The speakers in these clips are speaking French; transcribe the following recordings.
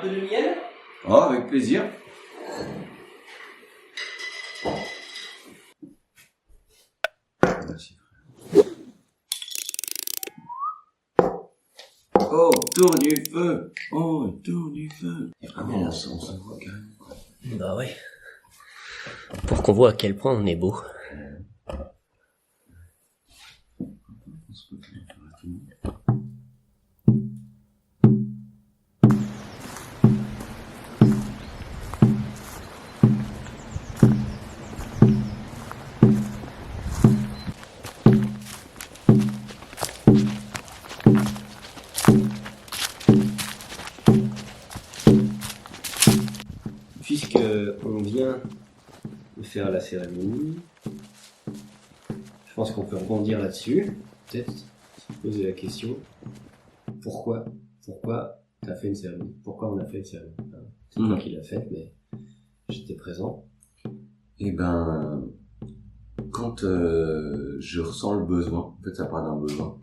peu de miel? Oh, avec plaisir. Merci. Oh, autour du feu. Oh, autour du feu. Vraiment, on se voit carrément. Bah ouais. Pour qu'on voit à quel point on est beau. Puisque on vient de faire la cérémonie, je pense qu'on peut rebondir là-dessus. Peut-être se poser la question, pourquoi t'as fait une cérémonie? Pourquoi on a fait une cérémonie? C'est toi qui l'as faite, mais j'étais présent. Eh ben, quand je ressens le besoin, en fait ça part d'un besoin,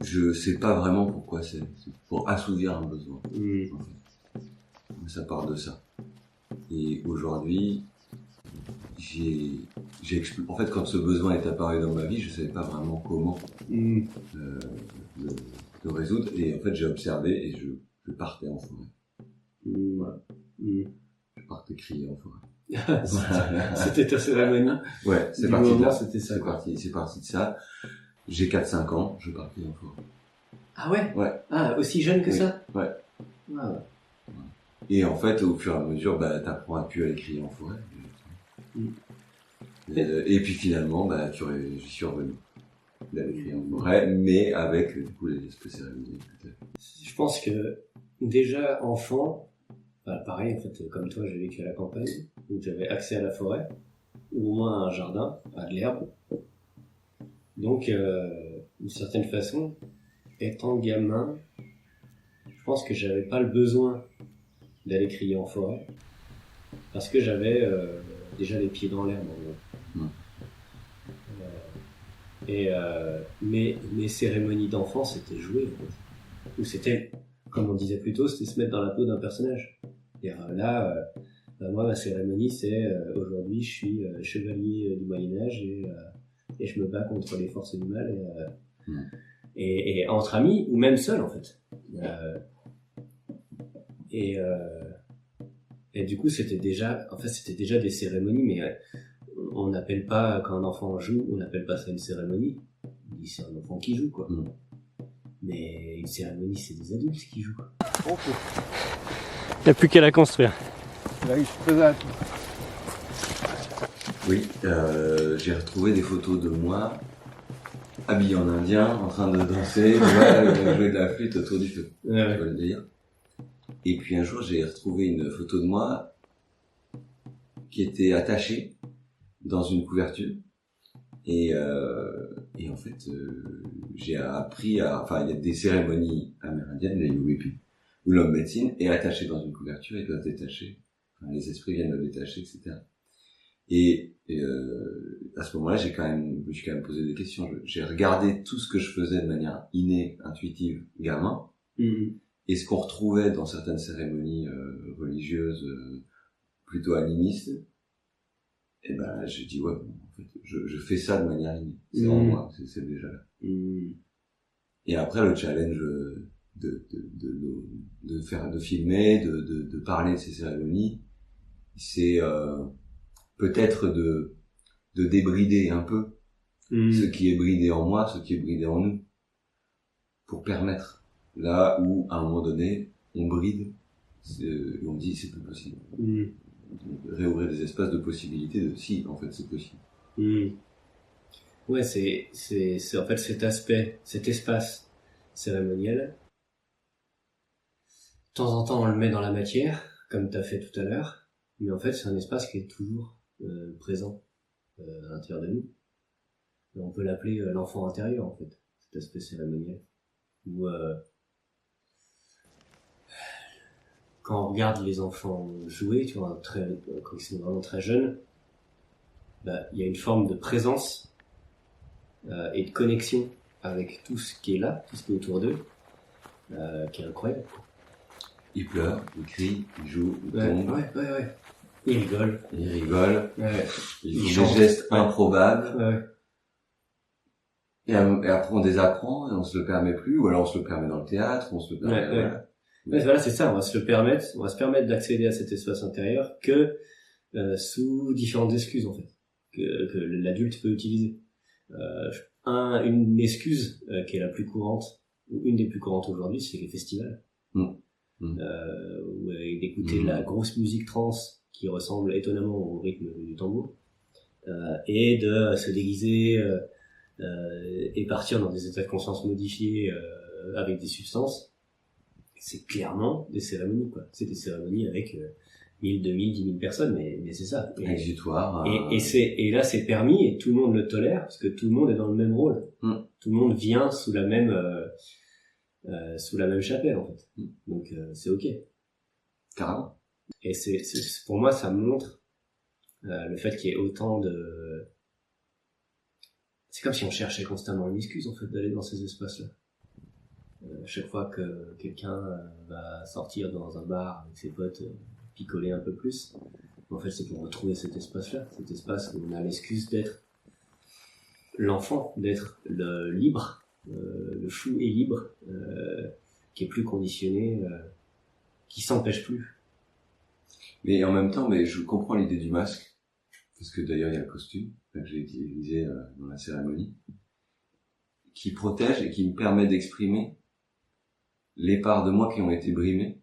je sais pas vraiment pourquoi c'est pour assouvir un besoin. En fait. Ça part de ça. Et aujourd'hui, en fait, quand ce besoin est apparu dans ma vie, je savais pas vraiment comment le résoudre. Et en fait, j'ai observé et je partais en forêt. Voilà. Je partais crier en forêt. C'était ta cérémonie? Ouais, c'est parti de là. C'était ça. C'est parti de ça. J'ai 4-5 ans, je partais en forêt. Ah ouais? Ouais. Ah, aussi jeune que ça? Ouais. Ah. Et en fait, au fur et à mesure, t'apprends à plus aller crier en forêt. Et puis finalement, j'y suis revenu d'aller crier en forêt, mais avec du coup les espèces cérémonielles. Je pense que déjà enfant, pareil en fait, comme toi, j'ai vécu à la campagne, où j'avais accès à la forêt, ou au moins à un jardin, à de l'herbe. Donc, d'une certaine façon, étant gamin, je pense que j'avais pas le besoin d'aller crier en forêt, parce que j'avais déjà les pieds dans l'herbe en gros. Mes cérémonies d'enfance c'était jouer en fait. Ou c'était, comme on disait plus tôt, c'était se mettre dans la peau d'un personnage. Et moi ma cérémonie c'est aujourd'hui je suis chevalier du Moyen-Âge et je me bats contre les forces du mal et entre amis ou même seul en fait. Et du coup c'était déjà des cérémonies, mais on n'appelle pas, quand un enfant joue, on n'appelle pas ça une cérémonie. On dit c'est un enfant qui joue, quoi. Mais une cérémonie, c'est des adultes qui jouent. Okay. Il n'y a plus qu'à la construire. Là, je suis présent. Oui, j'ai retrouvé des photos de moi habillé en indien, en train de danser, jouer de la flûte autour du feu. Je peux le dire. Et puis un jour, j'ai retrouvé une photo de moi qui était attachée dans une couverture. Et en fait, j'ai appris il y a des cérémonies amérindiennes, les Yuwipi, où l'homme médecine est attaché dans une couverture et doit se détacher. Enfin, les esprits viennent le détacher, etc. Et à ce moment-là, je me suis quand même posé des questions. J'ai regardé tout ce que je faisais de manière innée, intuitive, gamin. Et ce qu'on retrouvait dans certaines cérémonies religieuses plutôt animistes, et je dis en fait, je fais ça de manière innée. C'est en moi, c'est déjà là. Et après le challenge de filmer, de parler de ces cérémonies, c'est peut-être de débrider un peu ce qui est bridé en moi, ce qui est bridé en nous, pour permettre là où à un moment donné on bride, on dit c'est plus possible. Réouvrir des espaces de possibilité de si en fait c'est possible. Ouais, c'est en fait cet espace cérémoniel. De temps en temps on le met dans la matière, comme t'as fait tout à l'heure, mais en fait c'est un espace qui est toujours présent à l'intérieur de nous. Et on peut l'appeler l'enfant intérieur en fait, cet aspect cérémoniel. Où quand on regarde les enfants jouer, tu vois, quand ils sont vraiment très jeunes, il y a une forme de présence et de connexion avec tout ce qui est là, tout ce qui est autour d'eux, qui est incroyable. Il pleure, il crie, il joue, il tombe. Ouais. Il rigole. Ouais. Il fait des gestes improbables. Ouais. Et après on désapprend et on se le permet plus, ou alors on se le permet dans le théâtre, on se le permet. Voilà, c'est ça. On va se permettre d'accéder à cet espace intérieur que sous différentes excuses en fait, que l'adulte peut utiliser. Une excuse qui est la plus courante, ou une des plus courantes aujourd'hui, c'est les festivals. D'écouter de la grosse musique trance qui ressemble étonnamment au rythme du tambour, et de se déguiser et partir dans des états de conscience modifiés avec des substances. C'est clairement des cérémonies, quoi. C'est des cérémonies avec 1000, 2000, 10 000 personnes, mais c'est ça. Exutoire. Et là, c'est permis et tout le monde le tolère parce que tout le monde est dans le même rôle. Tout le monde vient sous la même chapelle, en fait. Donc, c'est ok. Carrément. Et pour moi, ça montre le fait qu'il y ait autant de... C'est comme si on cherchait constamment une excuse, en fait, d'aller dans ces espaces-là. Chaque fois que quelqu'un va sortir dans un bar avec ses potes, picoler un peu plus, en fait, c'est pour retrouver cet espace-là, cet espace où on a l'excuse d'être l'enfant, d'être le libre, le fou et libre, qui est plus conditionné, qui s'empêche plus. Mais en même temps, je comprends l'idée du masque, parce que d'ailleurs il y a le costume que j'ai utilisé dans la cérémonie, qui protège et qui me permet d'exprimer les parts de moi qui ont été brimées,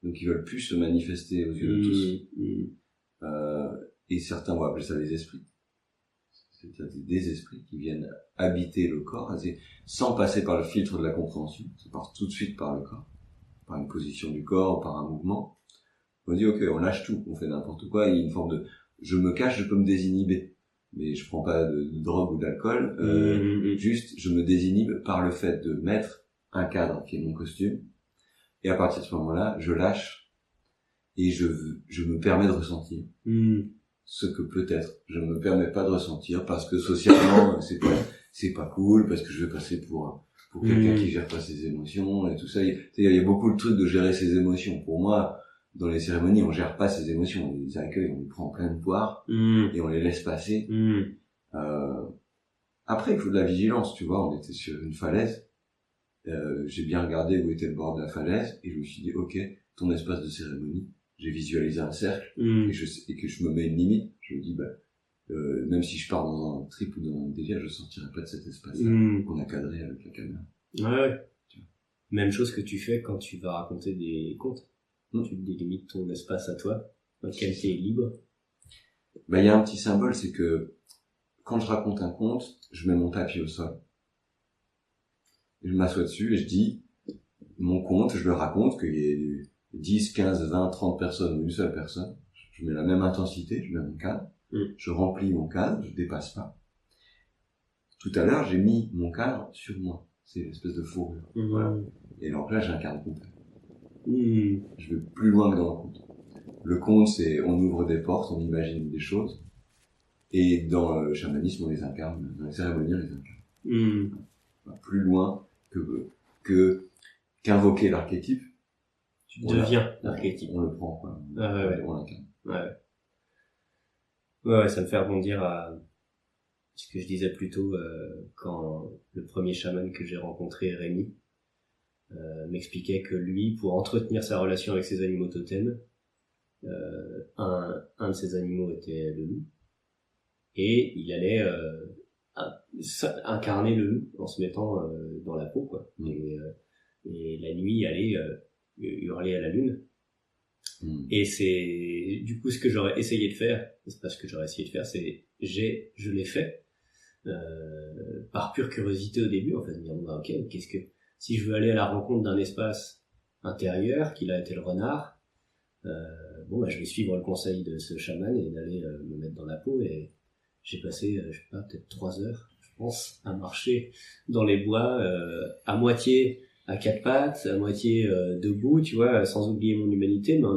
donc qui veulent plus se manifester aux yeux de tous. Et certains vont appeler ça des esprits. C'est-à-dire des esprits qui viennent habiter le corps, sans passer par le filtre de la compréhension. Ça passe tout de suite par le corps, par une position du corps, par un mouvement. On dit ok, on lâche tout, on fait n'importe quoi, il y a une forme de je me cache, je peux me désinhiber, mais je prends pas de drogue ou d'alcool, juste je me désinhibe par le fait de mettre un cadre qui est mon costume, et à partir de ce moment-là, je lâche et je me permets de ressentir ce que peut-être je me permets pas de ressentir parce que socialement c'est pas cool, parce que je vais passer pour quelqu'un qui gère pas ses émotions et tout ça. Il y a beaucoup de trucs de gérer ses émotions. Pour moi, dans les cérémonies, on gère pas ses émotions, on les accueille, on les prend plein de poire et on les laisse passer. Après, il faut de la vigilance, tu vois. On était sur une falaise, j'ai bien regardé où était le bord de la falaise et je me suis dit, ok, ton espace de cérémonie, j'ai visualisé un cercle et que je me mets une limite. Je me dis, même si je pars dans un trip ou dans un délire, je sortirai pas de cet espace-là qu'on a cadré avec la caméra. Ouais. Même chose que tu fais quand tu vas raconter des contes. Tu délimites ton espace à toi, dans lequel tu es libre. Il y a un petit symbole, c'est que quand je raconte un conte, je mets mon tapis au sol. Et je m'assois dessus et je dis, mon conte, je le raconte, qu'il y ait 10, 15, 20, 30 personnes ou une seule personne. Je mets la même intensité, je mets mon cadre. Je remplis mon cadre, je dépasse pas. Tout à l'heure, j'ai mis mon cadre sur moi. C'est une espèce de fourrure. Voilà. Et donc là, j'ai un cadre complet. Je vais plus loin que dans le conte. Le conte, c'est on ouvre des portes, on imagine des choses. Et dans le chamanisme, on les incarne. Dans les cérémonies, on les incarne. Plus loin qu'invoquer l'archétype. Tu deviens l'archétype. On le prend, quoi. On l'incarne. Ouais, ça me fait rebondir à ce que je disais plus tôt quand le premier chaman que j'ai rencontré, Rémi, m'expliquait que lui, pour entretenir sa relation avec ses animaux totems, un de ses animaux était le loup, et il allait incarner le loup en se mettant dans la peau, quoi. Et la nuit, il allait hurler à la lune. Et c'est du coup ce que j'aurais essayé de faire, c'est pas ce que j'aurais essayé de faire, je l'ai fait par pure curiosité au début, en fait, de me dire ok, si je veux aller à la rencontre d'un espace intérieur, qui a été le renard, je vais suivre le conseil de ce chaman et d'aller me mettre dans la peau. Et j'ai passé, peut-être 3 heures, je pense, à marcher dans les bois, à moitié à 4 pattes, à moitié debout, tu vois, sans oublier mon humanité, mais en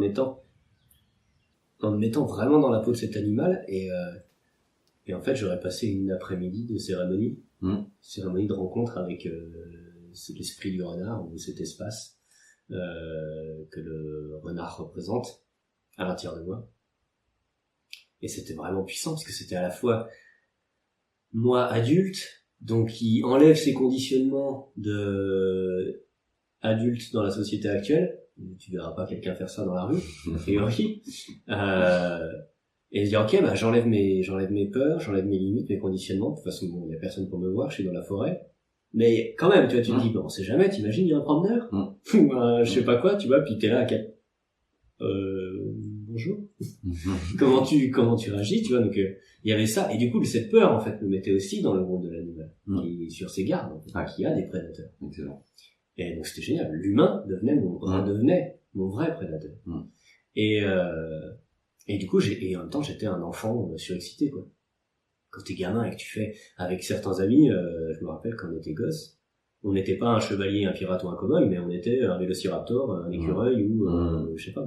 me mettant vraiment dans la peau de cet animal. Et en fait, j'aurais passé une après-midi de cérémonie de rencontre avec l'esprit du renard, ou cet espace que le renard représente à l'intérieur de moi. Et c'était vraiment puissant, parce que c'était à la fois moi adulte, donc qui enlève ses conditionnements de adulte dans la société actuelle. Tu verras pas quelqu'un faire ça dans la rue, a priori. Et dire ok, bah j'enlève mes peurs, j'enlève mes limites, mes conditionnements. De toute façon, bon, il y a personne pour me voir, je suis dans la forêt. Mais quand même, tu vois, tu te dis, bon, on sait jamais, t'imagines, il y a un promeneur, je sais pas quoi, tu vois, puis t'es là à 4. Bonjour. comment tu réagis, tu vois, donc il y avait ça, et du coup cette peur en fait me mettait aussi dans le monde de l'animal, qui est sur ses gardes, en fait, qui a des prédateurs. Excellent. Et donc c'était génial, l'humain redevenait mon vrai prédateur. Et du coup et en même temps j'étais un enfant surexcité, quoi. Quand t'es gamin et que tu fais avec certains amis, je me rappelle quand on était gosse, on n'était pas un chevalier, un pirate ou un cow-boy, mais on était un vélociraptor, un écureuil ou je sais pas,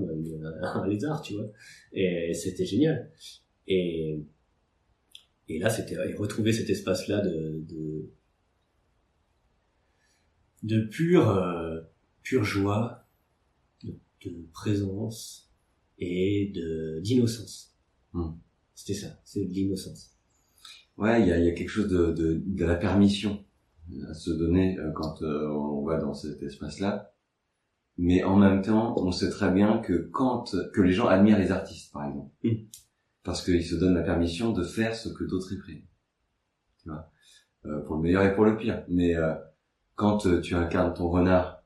un lézard, tu vois. Et c'était génial. Et là, c'était retrouver cet espace-là de pure joie, de présence et d'innocence. C'était ça, c'est de l'innocence. Ouais, il y a quelque chose de la permission à se donner quand on va dans cet espace-là. Mais en même temps, on sait très bien que les gens admirent les artistes, par exemple. Parce qu'ils se donnent la permission de faire ce que d'autres répriment. Tu vois, pour le meilleur et pour le pire. Mais quand tu incarnes ton renard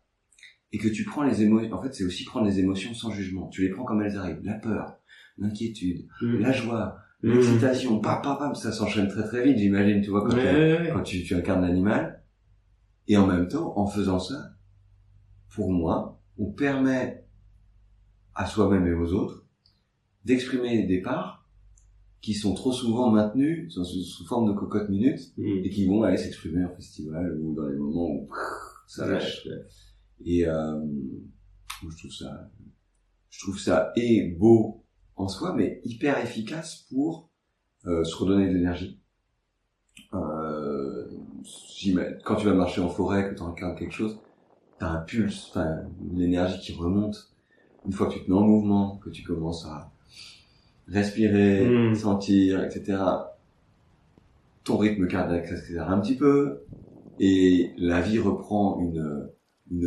et que tu prends les émotions, en fait, c'est aussi prendre les émotions sans jugement. Tu les prends comme elles arrivent. La peur, l'inquiétude, la joie, l'excitation, pam, ça s'enchaîne très très vite, j'imagine, tu vois, quand tu incarnes l'animal. Et en même temps, en faisant ça, pour moi, on permet à soi-même et aux autres d'exprimer des parts qui sont trop souvent maintenues sous forme de cocotte minute et qui vont aller s'exprimer en festival ou dans les moments où ça lâche. Et moi, je trouve ça et beau en soi, mais hyper efficace pour se redonner de l'énergie. Quand tu vas marcher en forêt, que tu incarnes quelque chose, t'as un pulse, l'énergie qui remonte. Une fois que tu te mets en mouvement, que tu commences à respirer, sentir, etc., ton rythme cardiaque s'accélère un petit peu, et la vie reprend une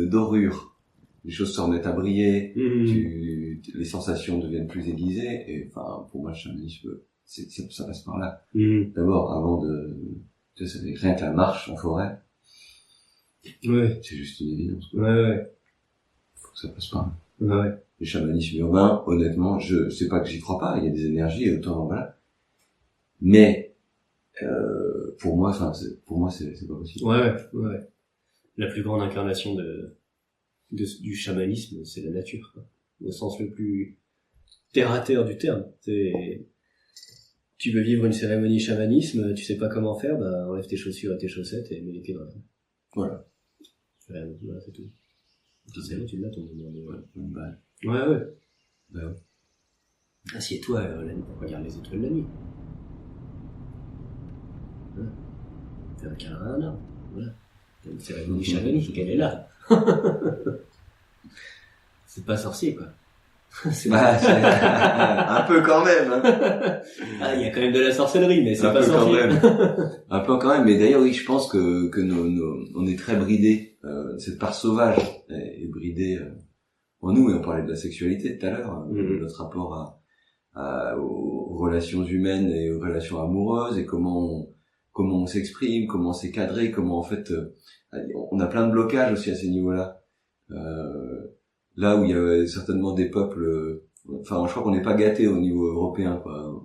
dorure. Les choses se remettent à briller, les sensations deviennent plus aiguisées, et enfin, pour moi, le chamanisme, ça passe par là. D'abord, avant tu sais, rien que la marche en forêt. Ouais. C'est juste une évidence. Ouais. Faut que ça passe par là. Ouais. Le chamanisme urbain, honnêtement, je sais pas que j'y crois pas, il y a des énergies et autant, voilà. Mais, pour moi, c'est pas possible. Ouais. La plus grande incarnation du chamanisme, c'est la nature, quoi. Au sens le plus terre à terre du terme. Tu veux vivre une cérémonie chamanisme, tu sais pas comment faire, bah, enlève tes chaussures et tes chaussettes et mets les pieds dans la main. Voilà. Voilà, c'est tout. Tu l'as, ton moment de... Une balle. Ouais. Bah ouais. Assieds-toi, la nuit, regarde les étoiles la nuit. Fais un câlin à un arbre. Voilà. T'as une cérémonie chamanique, elle est là. C'est pas sorcier, quoi. C'est un peu quand même, hein. Il y a quand même de la sorcellerie, mais c'est pas sorcier. Un peu quand même, mais d'ailleurs, oui, je pense que on est très bridé, cette part sauvage est bridée, en nous, et on parlait de la sexualité tout à l'heure, notre rapport aux relations humaines et aux relations amoureuses, et comment on s'exprime, comment c'est cadré, comment en fait, on a plein de blocages aussi à ces niveaux-là. Là où il y a certainement des peuples, enfin, je crois qu'on n'est pas gâtés au niveau européen, quoi.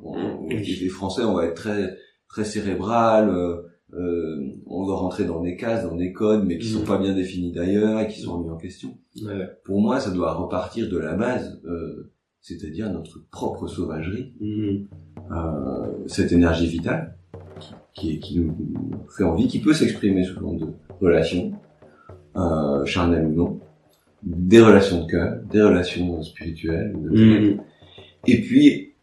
Les Français, on va être très, très cérébral, on doit rentrer dans des cases, dans des codes, mais qui sont pas bien définis d'ailleurs et qui sont remis en question. Ouais. Pour moi, ça doit repartir de la base, c'est-à-dire notre propre sauvagerie, cette énergie vitale qui nous fait envie, qui peut s'exprimer sous forme de relations, charnelles ou non, des relations de cœur, des relations spirituelles, et puis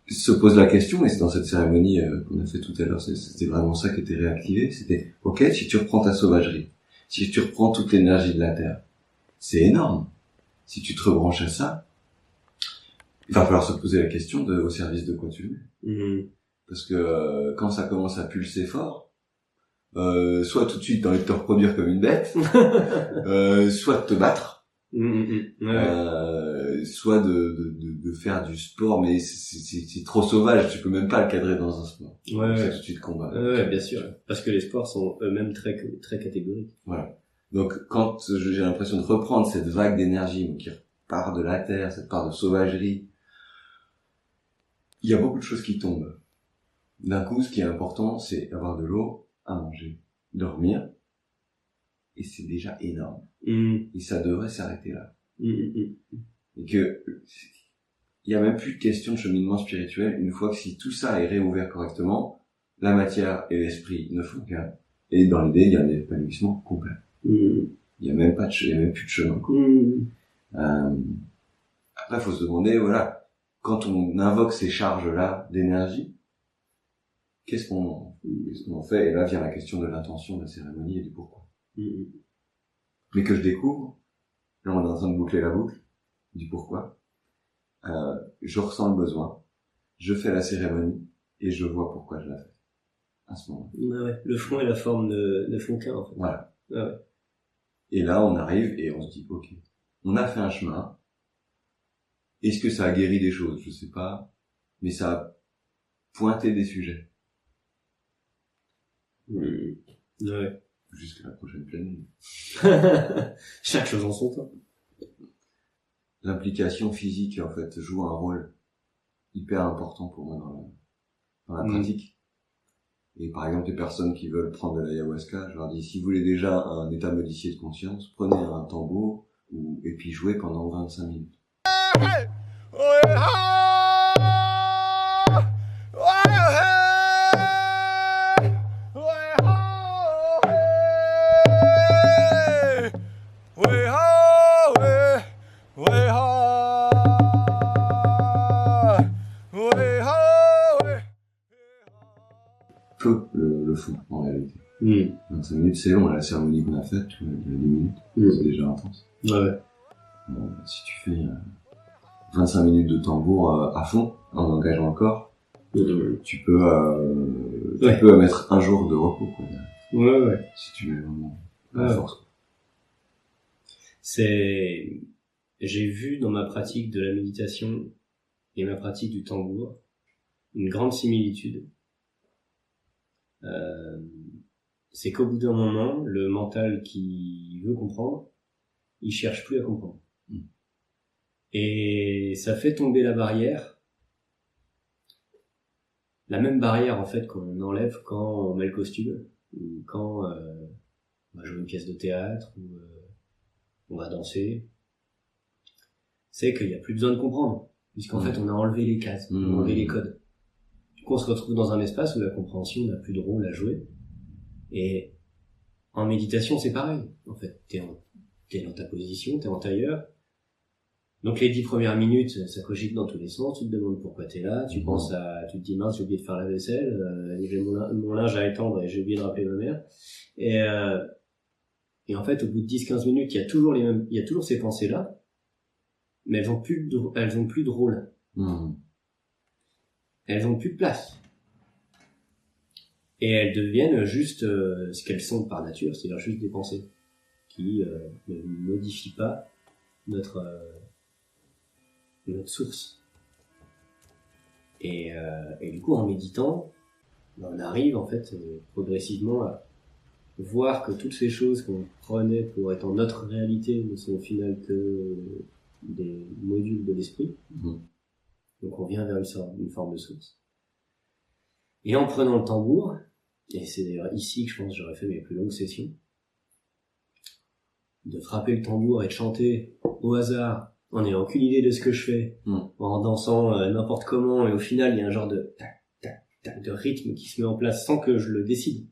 se pose la question, et c'est dans cette cérémonie qu'on a fait tout à l'heure, c'était vraiment ça qui était réactivé, c'était ok, si tu reprends ta sauvagerie, Si tu reprends toute l'énergie de la Terre, c'est énorme. Si tu te rebranches à ça, il va falloir se poser la question au service de quoi tu le mets. Parce que quand ça commence à pulser fort, soit tout de suite t'as envie de te reproduire comme une bête, soit de te battre. Soit de faire du sport, mais c'est trop sauvage, tu peux même pas le cadrer dans un sport. C'est tout de suite combat. Bien sûr, parce que les sports sont eux-mêmes très catégoriques. Voilà. Donc quand j'ai l'impression de reprendre cette vague d'énergie qui repart de la terre, cette part de sauvagerie, il y a beaucoup de choses qui tombent. D'un coup, ce qui est important, c'est avoir de l'eau, à manger, dormir, et c'est déjà énorme. Et ça devrait s'arrêter là. Et que il y a même plus de question de cheminement spirituel une fois que si tout ça est réouvert correctement, la matière et l'esprit ne font qu'un. Et dans l'idée, il y a un épanouissement complet. Il y a même plus de chemin. Après, il faut se demander, voilà, quand on invoque ces charges-là d'énergie, qu'est-ce qu'on en fait? Et là vient la question de l'intention de la cérémonie et du pourquoi. Mais que je découvre, là on est en train de boucler la boucle, du pourquoi, je ressens le besoin, je fais la cérémonie, et je vois pourquoi je la fais. À ce moment-là. Le fond et la forme ne font qu'un, en fait. Voilà. Et là on arrive et on se dit, ok, on a fait un chemin, est-ce que ça a guéri des choses? Je sais pas, mais ça a pointé des sujets. Jusqu'à la prochaine pleine lune. Chaque chose en son temps. L'implication physique, en fait, joue un rôle hyper important pour moi dans la pratique. Et par exemple, les personnes qui veulent prendre de l'ayahuasca, je leur dis, si vous voulez déjà un état modifié de conscience, prenez un tambour et puis jouez pendant 25 minutes. Le fond, en réalité. 25 minutes, c'est long, la cérémonie qu'on a faite, il y a 10 minutes, c'est déjà intense. Si tu fais 25 minutes de tambour à fond, en engageant le corps, tu peux mettre un jour de repos, quoi. Si tu veux vraiment la force. J'ai vu dans ma pratique de la méditation et ma pratique du tambour une grande similitude. C'est qu'au bout d'un moment, le mental qui veut comprendre, il cherche plus à comprendre. Et ça fait tomber la barrière. La même barrière, en fait, qu'on enlève quand on met le costume, ou quand on va jouer une pièce de théâtre, ou on va danser. C'est qu'il n'y a plus besoin de comprendre, puisqu'en fait, on a enlevé les cases, on a enlevé les codes. Du coup, on se retrouve dans un espace où la compréhension n'a plus de rôle à jouer. Et en méditation, c'est pareil. En fait, t'es dans ta position, t'es en tailleur. Donc les 10 premières minutes, ça cogite dans tous les sens. Tu te demandes pourquoi t'es là. Tu te dis mince, j'ai oublié de faire la vaisselle. J'ai mon linge à étendre et j'ai oublié de rappeler ma mère. Et en fait, au bout de 10-15 minutes, il y a toujours ces pensées-là, mais elles ont plus de rôle. Elles ont plus de place. Et elles deviennent juste ce qu'elles sont par nature, c'est-à-dire juste des pensées qui ne modifient pas notre source. Et du coup, en méditant, on arrive en fait progressivement à voir que toutes ces choses qu'on prenait pour être en notre réalité ne sont au final que des modules de l'esprit. Donc on vient vers une forme de source. Et en prenant le tambour, et c'est d'ailleurs ici que je pense que j'aurais fait mes plus longues sessions, de frapper le tambour et de chanter au hasard, en n'ayant aucune idée de ce que je fais, en dansant n'importe comment, et au final il y a un genre de tac, tac, tac, de rythme qui se met en place sans que je le décide.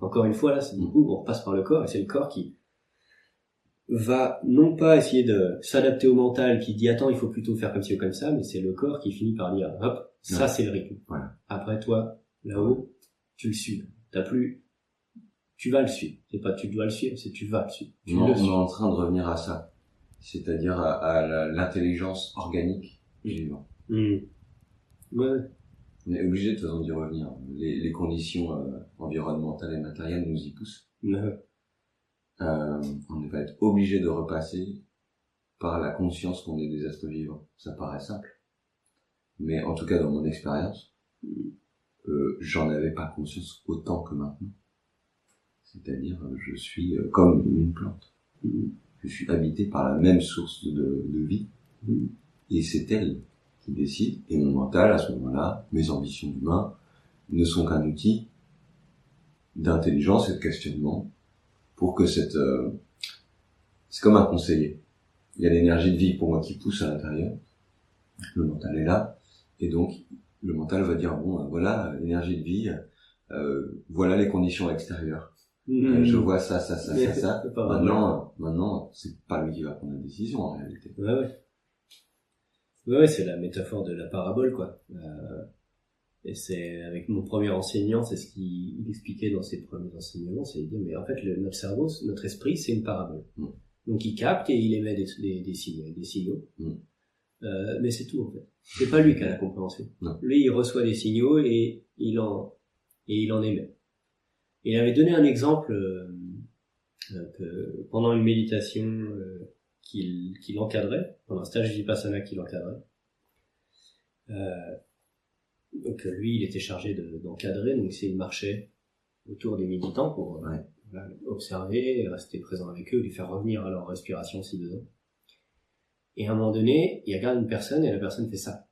Encore une fois là, c'est du coup on repasse par le corps, et c'est le corps qui va non pas essayer de s'adapter au mental qui dit attends il faut plutôt faire comme ci ou comme ça, mais c'est le corps qui finit par dire hop, ça c'est le rythme. Après toi, là-haut, tu le suis. tu vas le suivre. C'est pas tu dois le suivre, c'est tu vas le suivre. On est en train de revenir à ça. C'est-à-dire à l'intelligence organique du vivant. Ouais. On est obligé de toute façon d'y revenir. Les conditions environnementales et matérielles nous y poussent. On va être obligé de repasser par la conscience qu'on est des êtres vivants. Ça paraît simple. Mais en tout cas, dans mon expérience, j'en avais pas conscience autant que maintenant. C'est-à-dire, je suis comme une plante. Je suis habité par la même source de vie. Et c'est elle qui décide. Et mon mental, à ce moment-là, mes ambitions d'humain, ne sont qu'un outil d'intelligence et de questionnement pour que c'est comme un conseiller. Il y a l'énergie de vie pour moi qui pousse à l'intérieur. Le mental est là. Et donc, le mental va dire, bon, voilà, l'énergie de vie, voilà les conditions extérieures. Je vois ça. Maintenant, c'est pas lui qui va prendre la décision, en réalité. Ouais, c'est la métaphore de la parabole, quoi. Et c'est, avec mon premier enseignant, c'est ce qu'il expliquait dans ses premiers enseignements, c'est de dire, mais en fait, notre cerveau, notre esprit, c'est une parabole. Donc, il capte et il émet des signaux. Mais c'est tout, en fait. C'est pas lui qui a la compréhension. Non. Lui, il reçoit des signaux et il en émet. Et il avait donné un exemple que pendant une méditation qu'il encadrait, pendant un stage vipassana qu'il encadrait. Donc lui, il était chargé d'encadrer, donc il marchait autour des méditants pour observer, rester présent avec eux, les faire revenir à leur respiration si besoin. Et à un moment donné, il regarde une personne et la personne fait ça.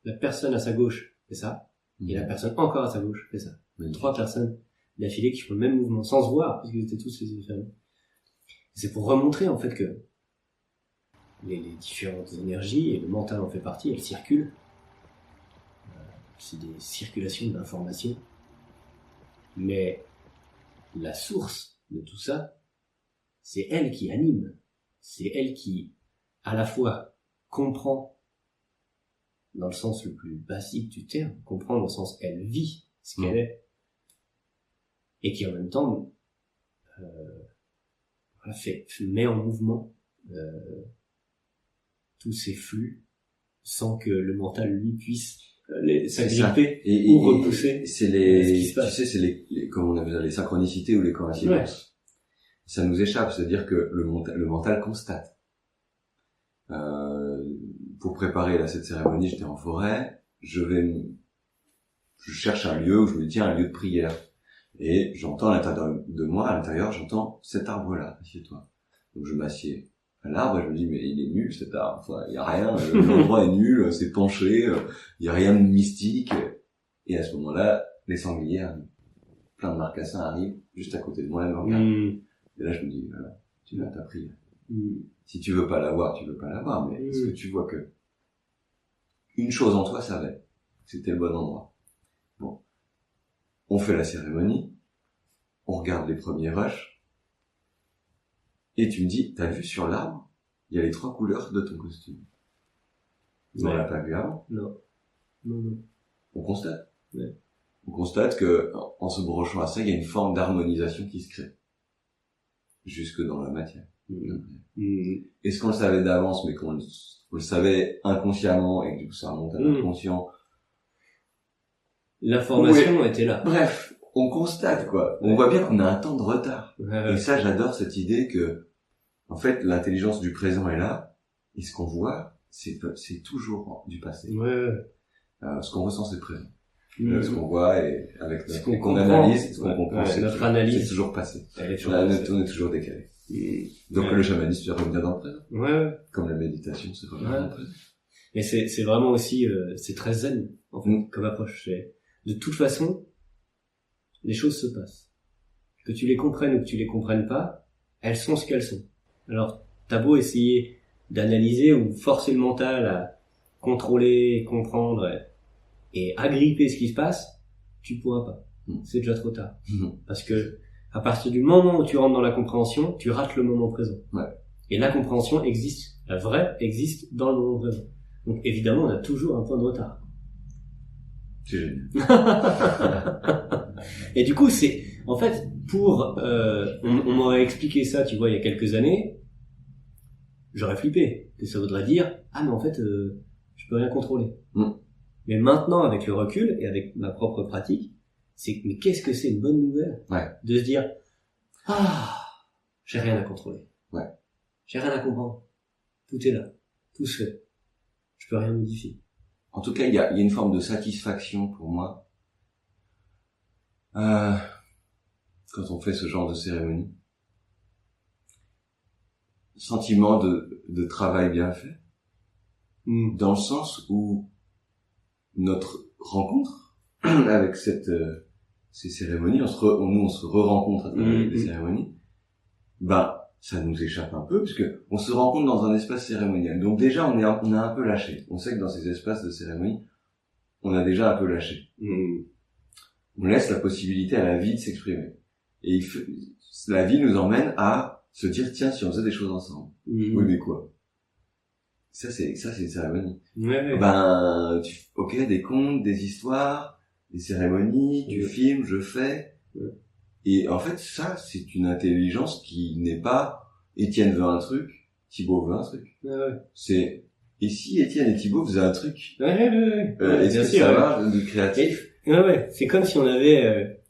La personne à sa gauche fait ça, et la personne encore à sa gauche fait ça. 3 personnes d'affilée qui font le même mouvement, sans se voir, puisqu'ils étaient tous les yeux fermés. C'est pour remontrer en fait que les différentes énergies, et le mental en fait partie, elles circulent. C'est des circulations d'informations. Mais la source de tout ça, c'est elle qui anime. C'est elle qui, à la fois, comprend, dans le sens le plus basique du terme, comprend dans le sens elle vit ce qu'elle est, et qui en même temps met en mouvement tous ces flux sans que le mental lui puisse s'agripper ou repousser. C'est les comme on appelle les synchronicités ou les coïncidences. Ça nous échappe, c'est-à-dire que le mental constate. Pour préparer cette cérémonie, j'étais en forêt, je cherche un lieu où je me tiens, un lieu de prière. Et j'entends à l'intérieur de moi, à l'intérieur, j'entends cet arbre-là, assieds-toi. Donc je m'assieds à l'arbre et je me dis, mais il est nul cet arbre, enfin, il y a rien, l'endroit est nul, c'est penché, il y a rien de mystique. Et à ce moment-là, les sangliers arrivent. Plein de marcassins arrivent, juste à côté de moi, et me regardent. Et là, je me dis, voilà, tu l'as ta prière. Si tu veux pas l'avoir, tu veux pas l'avoir, mais est-ce que tu vois que une chose en toi savait que c'était le bon endroit. Bon. On fait la cérémonie, on regarde les premiers rushs, et tu me dis, t'as vu sur l'arbre, il y a les 3 couleurs de ton costume. On l'a pas vu avant. Non. On constate. Ouais. On constate que, en se brochant à ça, il y a une forme d'harmonisation qui se crée. Jusque dans la matière. Est-ce qu'on le savait d'avance, mais qu'on le savait inconsciemment, et que du coup ça remonte à l'inconscient? L'information était là. Bref, on constate, quoi. On voit bien qu'on a un temps de retard. Et ça, j'adore cette idée que, en fait, l'intelligence du présent est là, et ce qu'on voit, c'est toujours du passé. Ce qu'on ressent, c'est le présent. Ce qu'on voit, et avec ce qu'on analyse, ce qu'on comprend, notre analyse, c'est toujours passé. On est toujours décalé. Donc le chamanisme, c'est revenir dans le présent. Comme la méditation, c'est revenir dans le présent. Et c'est vraiment aussi, c'est très zen, en fait, comme approche. De toute façon, les choses se passent. Que tu les comprennes ou que tu les comprennes pas, elles sont ce qu'elles sont. Alors, t'as beau essayer d'analyser ou forcer le mental à contrôler, comprendre et agripper ce qui se passe, tu pourras pas. C'est déjà trop tard. Parce que, à partir du moment où tu rentres dans la compréhension, tu rates le moment présent. Et la compréhension existe, la vraie existe dans le moment présent. Donc évidemment, on a toujours un point de retard. C'est génial. Et du coup, en fait, on m'aurait expliqué ça, tu vois, il y a quelques années, j'aurais flippé. Que ça voudrait dire, mais en fait, je peux rien contrôler. Mais maintenant, avec le recul et avec ma propre pratique, mais qu'est-ce que c'est une bonne nouvelle? De se dire, j'ai rien à contrôler. J'ai rien à comprendre. Tout est là. Tout se fait. Je peux rien modifier. En tout cas, il y a une forme de satisfaction pour moi quand on fait ce genre de cérémonie. Sentiment de travail bien fait, dans le sens où notre rencontre avec ces cérémonies, nous on se re-rencontre à travers des cérémonies, ça nous échappe un peu, parce que on se rencontre dans un espace cérémonial. Donc déjà, on a un peu lâché. On sait que dans ces espaces de cérémonie, on a déjà un peu lâché. On laisse la possibilité à la vie de s'exprimer. Et la vie nous emmène à se dire, tiens, si on faisait des choses ensemble. Oui, mais quoi? Ça, c'est une cérémonie. Ok, des contes, des histoires, des cérémonies, tu filmes, je fais. Et en fait, ça, c'est une intelligence qui n'est pas Étienne veut un truc, Thibaut veut un truc. C'est, et si Étienne et Thibaut faisaient un truc? Est-ce que ça va, de créatif? C'est comme si on avait,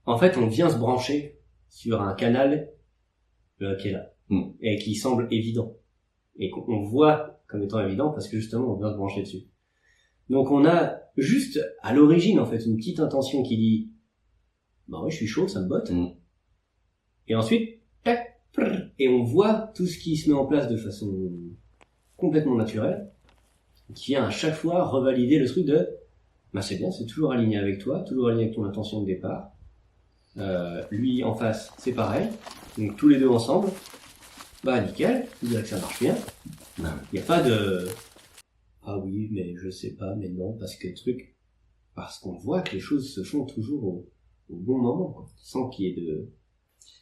en fait, on vient se brancher sur un canal, qui est là. Et qui semble évident. Et qu'on voit comme étant évident parce que justement, on vient se brancher dessus. Donc on a juste, à l'origine, en fait, une petite intention qui dit, je suis chaud, ça me botte. Et ensuite, tac, et on voit tout ce qui se met en place de façon complètement naturelle, qui vient à chaque fois revalider le truc de, c'est bien, c'est toujours aligné avec toi, toujours aligné avec ton intention de départ. Lui en face, c'est pareil. Donc tous les deux ensemble, nickel, je dirais que ça marche bien. Il n'y a pas de, oui, mais je sais pas, mais non, parce qu'on voit que les choses se font toujours au bon moment, quoi, sans qu'il y ait de...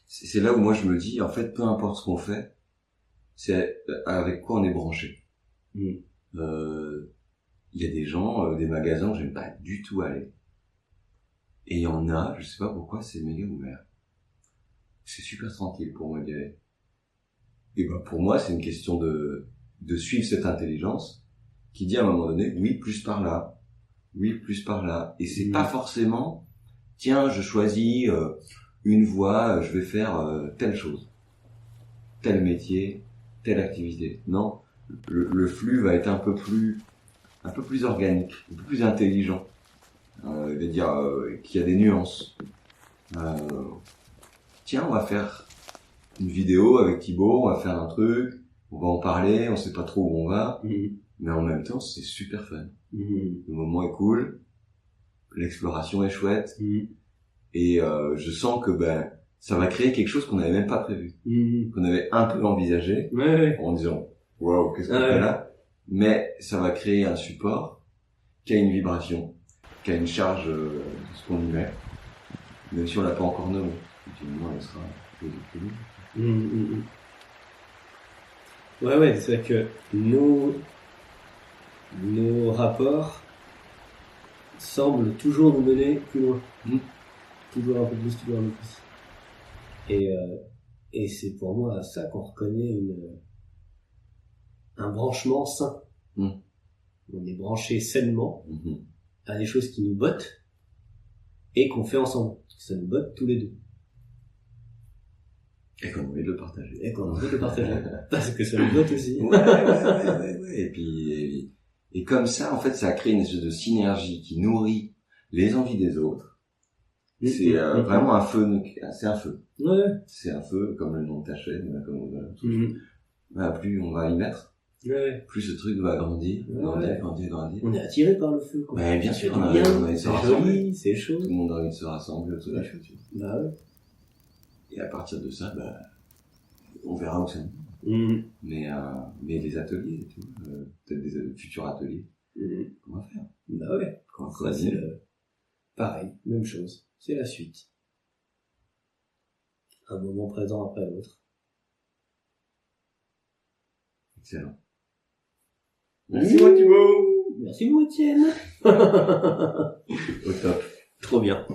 C'est là où moi je me dis, en fait, peu importe ce qu'on fait, c'est avec quoi on est branché. Il y a des gens, des magasins où j'aime pas du tout aller. Et il y en a, je sais pas pourquoi, c'est méga ouvert. C'est super tranquille pour moi d'y aller. Et pour moi, c'est une question de suivre cette intelligence qui dit à un moment donné, oui, plus par là. Oui, plus par là. Et c'est pas forcément, tiens, je choisis une voie, je vais faire telle chose, tel métier, telle activité. Non, le flux va être un peu plus organique, un peu plus intelligent. Il va dire qu'il y a des nuances. Tiens, on va faire une vidéo avec Thibaut, on va faire un truc, on va en parler, on sait pas trop où on va, mais en même temps, c'est super fun. Le moment est cool, l'exploration est chouette, et je sens que ça va créer quelque chose qu'on n'avait même pas prévu, qu'on avait un peu envisagé, en disant waouh, qu'est-ce qu'on fait là, mais ça va créer un support qui a une vibration, qui a une charge de ce qu'on y met, même si on l'a pas encore nommé. Effectivement, elle sera plus c'est vrai que nos rapports semblent toujours nous mener plus loin. Toujours un peu plus, toujours un peu plus. Et c'est pour moi à ça qu'on reconnaît un branchement sain. On est branché sainement à des choses qui nous bottent et qu'on fait ensemble. Ça nous botte tous les deux. Et qu'on a envie de le partager. Parce que ça nous botte aussi. Ouais. Et puis, et comme ça, en fait, ça crée une espèce de synergie qui nourrit les envies des autres. C'est vraiment un feu, c'est un feu. C'est un feu, comme le nom de ta chaîne, plus on va y mettre, plus ce truc va grandir. On est attiré par le feu, quoi. Mais bien sûr, on a envie de se rassembler. C'est chaud. Tout le monde a envie de se rassembler autour de la chose. Et à partir de ça, on verra où ça nous. Mais les ateliers et tout, peut-être des futurs ateliers, comment faire? Comment choisir? Pareil, même chose. C'est la suite. Un moment présent après l'autre. Excellent. Merci, Thibaut. Merci beaucoup, Étienne. Au top. Trop bien.